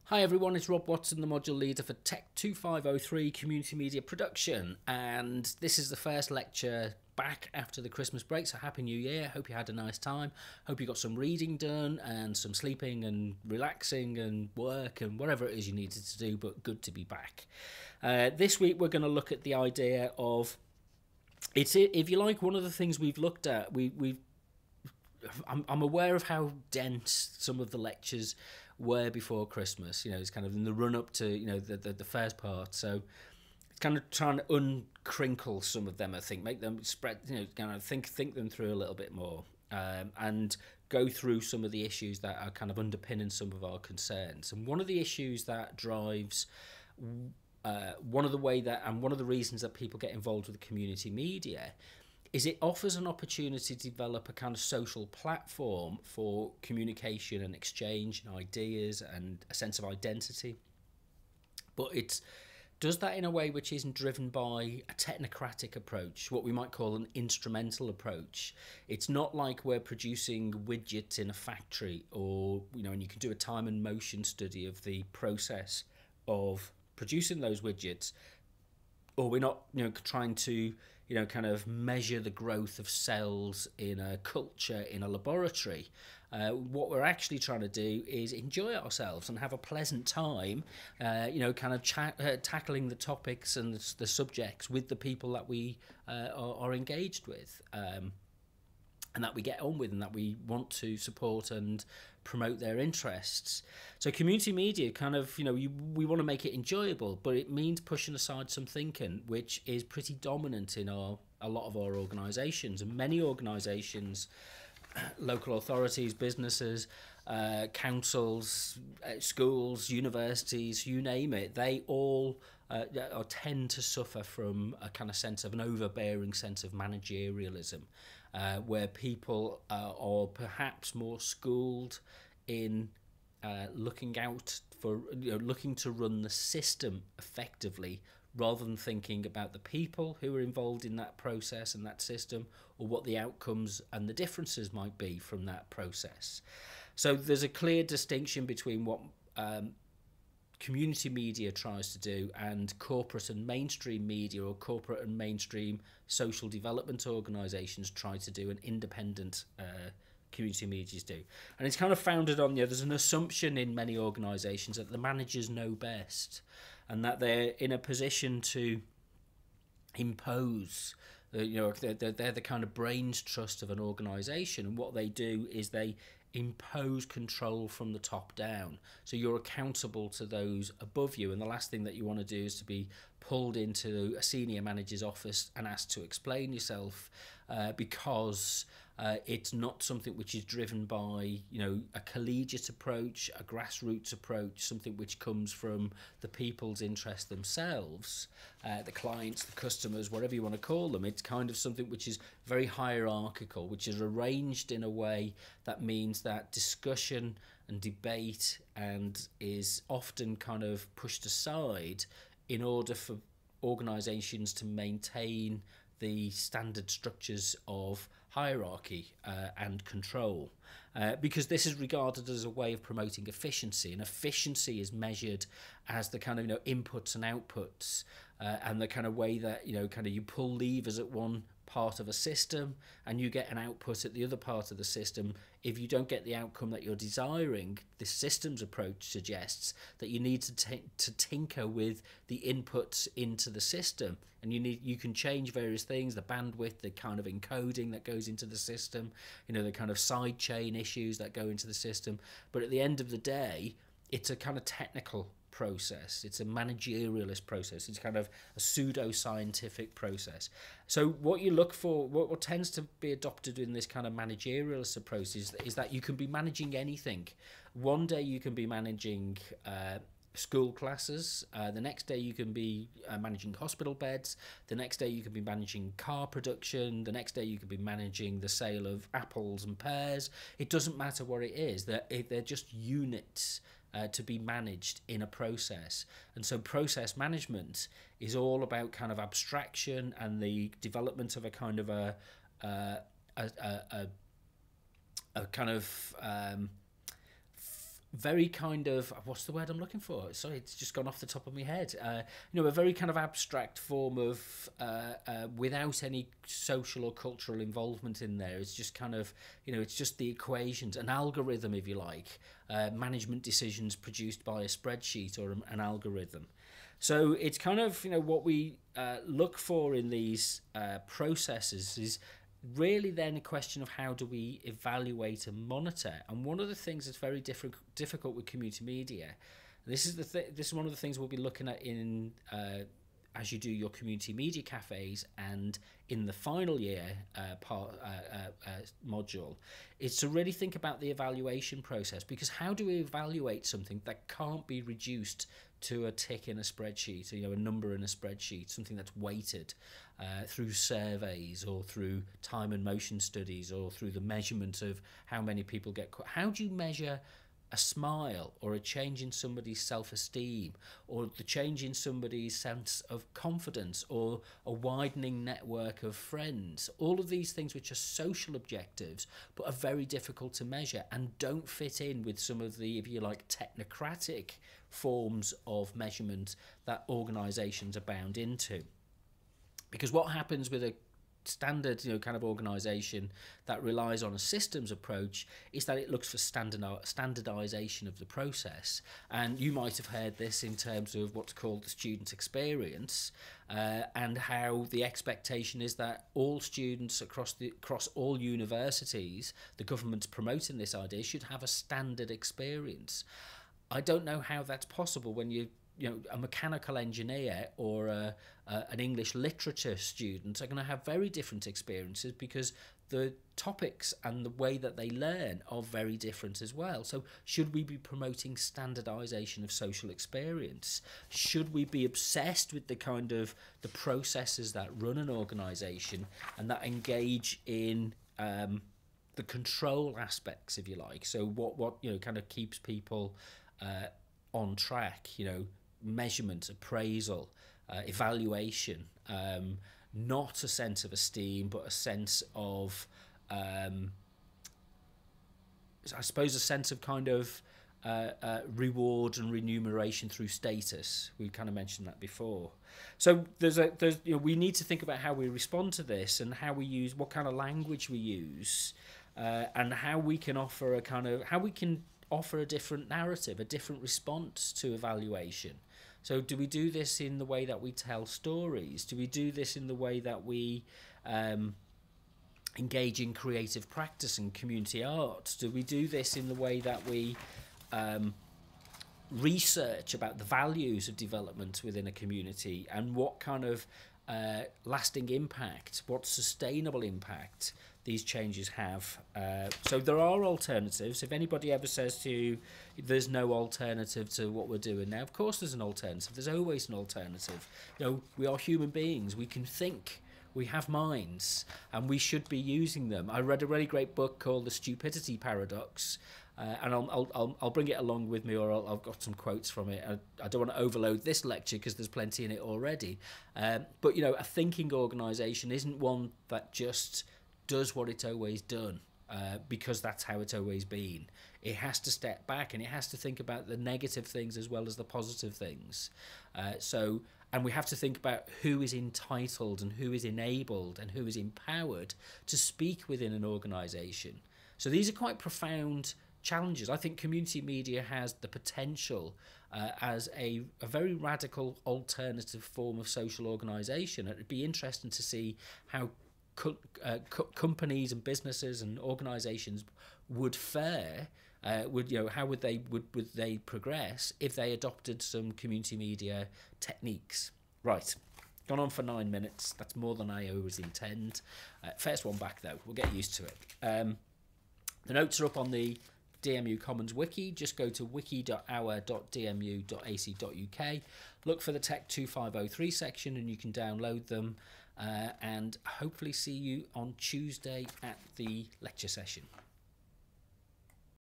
Hi everyone, it's Rob Watson, the module leader for TECH2503 Community Media Production, and this is the first lecture back after the Christmas break, so Happy New Year. Hope you had a nice time. Hope you got some reading done and some sleeping and relaxing and work and whatever it is you needed to do, but good to be back. This week we're going to look at the idea of, it's, if you like, one of the things we've looked at. I'm aware of how dense some of the lectures were before Christmas. You know, it's kind of in the run up to, you know, the first part. So it's kind of trying to uncrinkle some of them, I think, make them spread, you know, kind of think them through a little bit more, and go through some of the issues that are kind of underpinning some of our concerns. And one of the issues that drives one of the reasons that people get involved with community media is it offers an opportunity to develop a kind of social platform for communication and exchange and ideas and a sense of identity. But it does that in a way which isn't driven by a technocratic approach, what we might call an instrumental approach. It's not like we're producing widgets in a factory, or, you know, and you can do a time and motion study of the process of producing those widgets, or we're not, you know, trying to, you know, kind of measure the growth of cells in a culture in a laboratory. What we're actually trying to do is enjoy ourselves and have a pleasant time, you know, kind of tackling the topics and the subjects with the people that we are engaged with, and that we get on with and that we want to support and promote their interests. So community media kind of, you know, we want to make it enjoyable, but it means pushing aside some thinking, which is pretty dominant in a lot of our organisations. And many organisations, local authorities, businesses, councils, schools, universities, you name it, they all tend to suffer from a kind of sense of an overbearing sense of managerialism, where people are perhaps more schooled in looking out for, you know, looking to run the system effectively, rather than thinking about the people who are involved in that process and that system, or what the outcomes and the differences might be from that process. So there's a clear distinction between what community media tries to do and corporate and mainstream media, or corporate and mainstream social development organisations try to do, and independent community medias do. And it's kind of founded on, you know, there's an assumption in many organisations that the managers know best, and that they're in a position to impose, you know, they're the kind of brains trust of an organisation, and what they do is they impose control from the top down. So you're accountable to those above you, and the last thing that you want to do is to be pulled into a senior manager's office and asked to explain yourself, because it's not something which is driven by, you know, a collegiate approach, a grassroots approach, something which comes from the people's interest themselves, the clients, the customers, whatever you want to call them. It's kind of something which is very hierarchical, which is arranged in a way that means that discussion and debate and is often kind of pushed aside in order for organisations to maintain the standard structures of hierarchy and control, because this is regarded as a way of promoting efficiency, and efficiency is measured as the kind of, you know, inputs and outputs, and the kind of way that, you know, kind of you pull levers at one part of a system and you get an output at the other part of the system. If you don't get the outcome that you're desiring, the systems approach suggests that you need to tinker with the inputs into the system, and you can change various things, the bandwidth, the kind of encoding that goes into the system, you know, the kind of side chain issues that go into the system. But at the end of the day, it's a kind of technical process. It's a managerialist process. It's kind of a pseudo-scientific process. So what you look for, what tends to be adopted in this kind of managerialist approach is that you can be managing anything. One day you can be managing school classes, the next day you can be managing hospital beds, the next day you can be managing car production, the next day you can be managing the sale of apples and pears. It doesn't matter what it is, they're just units to be managed in a process. And so process management is all about kind of abstraction and the development of a kind of a kind of very kind of, what's the word I'm looking for? Sorry, it's just gone off the top of my head. A very kind of abstract form of, without any social or cultural involvement in there. It's just kind of, it's just the equations, an algorithm, if you like, management decisions produced by a spreadsheet or an algorithm. So it's kind of, what we look for in these processes is really then a question of how do we evaluate and monitor. And one of the things that's very difficult with community media, this is one of the things we'll be looking at in as you do your community media cafes and in the final year module, is to really think about the evaluation process, because how do we evaluate something that can't be reduced to a tick in a spreadsheet, a number in a spreadsheet, something that's weighted through surveys or through time and motion studies or through the measurement of how many people get. How do you measure a smile or a change in somebody's self-esteem or the change in somebody's sense of confidence or a widening network of friends? All of these things which are social objectives but are very difficult to measure and don't fit in with some of the, if you like, technocratic forms of measurement that organisations are bound into. Because what happens with a standard kind of organisation that relies on a systems approach is that it looks for standardisation of the process. And you might have heard this in terms of what's called the student experience, and how the expectation is that all students across all universities, the government's promoting this idea, should have a standard experience. I don't know how that's possible when a mechanical engineer or an English literature student are going to have very different experiences, because the topics and the way that they learn are very different as well. So should we be promoting standardisation of social experience? Should we be obsessed with the kind of the processes that run an organisation and that engage in the control aspects, if you like? So what kind of keeps people on track, measurement, appraisal, evaluation, not a sense of esteem, but a sense of, I suppose, a sense of kind of reward and remuneration through status. We kind of mentioned that before. So we need to think about how we respond to this and how we use, what kind of language we use, and how we can offer a different narrative, a different response to evaluation. So do we do this in the way that we tell stories? Do we do this in the way that we engage in creative practice and community art? Do we do this in the way that we research about the values of development within a community and what kind of lasting impact, what sustainable impact these changes have? So there are alternatives. If anybody ever says to you there's no alternative to what we're doing now, of course there's an alternative. There's always an alternative. We are human beings. We can think. We have minds, and we should be using them. I read a really great book called The Stupidity Paradox, and I'll bring it along with me, or I've got some quotes from it. I don't want to overload this lecture because there's plenty in it already. But a thinking organisation isn't one that just does what it's always done because that's how it's always been. It has to step back and it has to think about the negative things as well as the positive things. And we have to think about who is entitled and who is enabled and who is empowered to speak within an organisation. So these are quite profound challenges. I think community media has the potential as a very radical alternative form of social organisation. It'd be interesting to see how companies and businesses and organisations would fare. How would they progress if they adopted some community media techniques? Right, gone on for 9 minutes. That's more than I always intend. First one back though. We'll get used to it. The notes are up on the DMU Commons wiki. Just go to wiki.our.dmu.ac.uk. Look for the TECH2503 section and you can download them. And hopefully see you on Tuesday at the lecture session.